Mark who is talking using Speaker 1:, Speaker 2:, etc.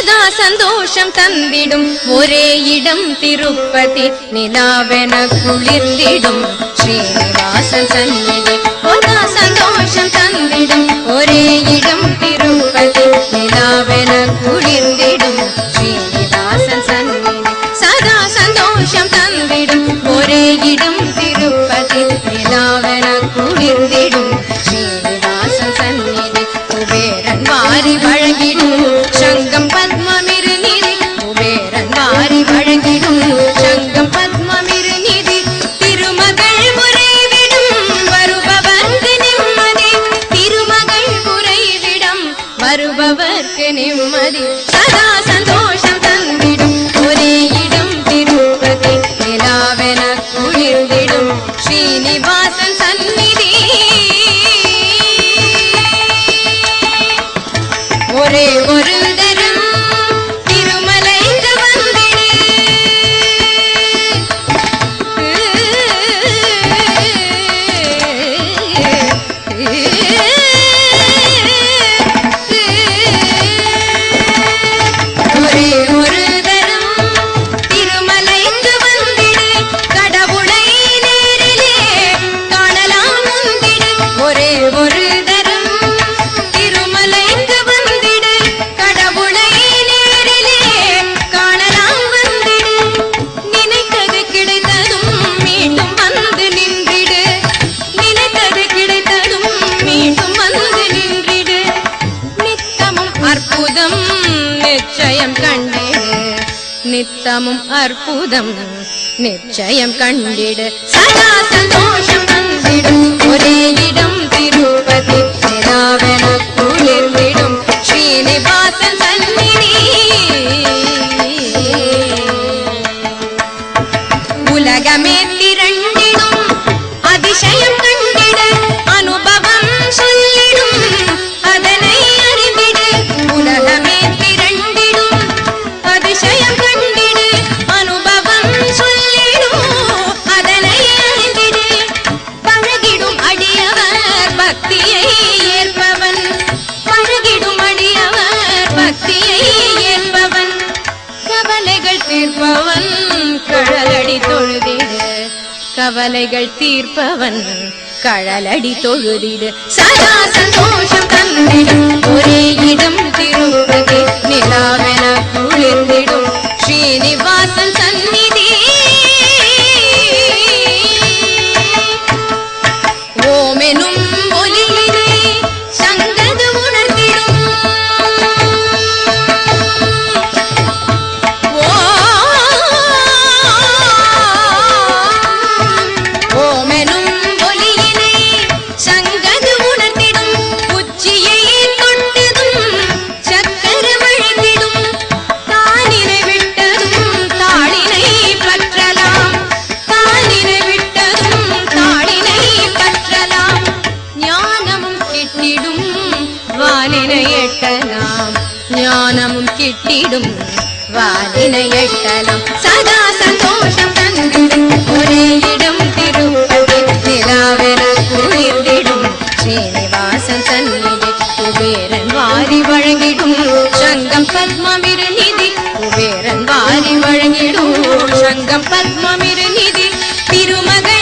Speaker 1: சதா சந்தோஷம் தந்திடும் ஒரே இடம் திருப்பதி நிலாவென குளிர்ந்திடும் ஸ்ரீனிவாசன் சந்நிதி சதா சந்தோஷம் தந்திடும் ஒரே இடம் திருப்பதி நிலாவென குளிர்ந்திடும் ஸ்ரீனிவாசன் சந்நிதி சதா சந்தோஷம் தந்திடும் ஒரே இடம் திருப்பதி நிலாவென குளிர்ந்திடும் ஸ்ரீனிவாசன் சந்நிதி குபேரன் வாரி வழங்கிடும் சங்கம் பத்மமிருநிதி குபேரன் வாரி வழங்கிடும் சங்கம் பத்மமிருநிதி திருமகள் முறைவிடும் வருபவர்க்கு நிம்மதி திருமகள் முறைவிடம் வருபவர்க்கு நிம்மதி சதா சந்தோஷம் தந்திடும் ஒரே இடம் திருப்பதி நிலாவென குளிர்ந்திடும் ஸ்ரீனிவாசன் சந்நிதி ஒரே ஒரு தரம் திருமலைக்கு வந்திடு ஒரே ஒரு தரம் திருமலைக்கு வந்திடு கடவுளை நேரிலே காணலாம் முந்திடு ஒரே ஒரு தரம் திருமலைக்கு வந்திடு கடவுளை நேரிலே காணலாம் வந்திடு நினைத்தது கிடைத்ததும் மீண்டும் வந்து நின்றிடு நினைத்தது கிடைத்ததும் மீண்டும் வந்து நின்றிடு நித்தமும் அற்புதம் நிச்சயம் கண்டிடு நித்தமும் அற்புதம் நிச்சயம் கண்டிடு சதா சந்தோஷம் தந்திடும் ஒரே இடம் திருப்பதி நிலாவென குளிர்ந்திடும் ஸ்ரீனிவாசன் சந்நிதி உலகமே திரண்டிடும் அதிசயம் கண்டிட அனுபவம் சொல்லிடும் அதனை அறிந்திடு உலகமே திரண்டிடும் அதிசயம் கண்டிடு அனுபவம் சொல்லிடும் அதனை அறிந்திடு பழகிடும் அடியவர் பக்தியை ஏற்பவன் பழகிடும் அடியவர் பக்தியை ஏற்பவன் கவலைகள் தீர்ப்பவன் கழலடி தொழுதிடு கவலைகள் தீர்ப்பவன் கழலடி தொழுதிடு சதா சந்தோஷம் தந்திடும் ஒரே இடம் திருப்பதி நிலாவென குளிர்ந்திடும் ஸ்ரீனிவாசன் சந்நிதி ஓமெனும் ஒலியினை சங்கது உணர்ந்திடும் ஓமெனும் ஒலியினை சங்கது உணர்ந்திடும் உச்சியை தொட்டதும் சக்கர வழங்கிடும் தானினை விட்டதும் தாளினை பற்றலாம் தானினை விட்டதும் தாளினை பற்றலாம் ஞானமும் கிட்டிடும் வானினை எட்டலாம் ஞானமும் கிட்டிடும் வானினை எட்டலாம் சதா சந்தோஷம் தந்திடும் ஒரே இடம் திருப்பதி நிலாவென குளிர்ந்திடும் ஸ்ரீனிவாசன் சந்நிதி குபேரன் வாரி வழங்கிடும் சங்கம் பத்மமிருநிதி குபேரன் வாரி வழங்கிடும் சங்கம் பத்மமிருநிதி திருமகள்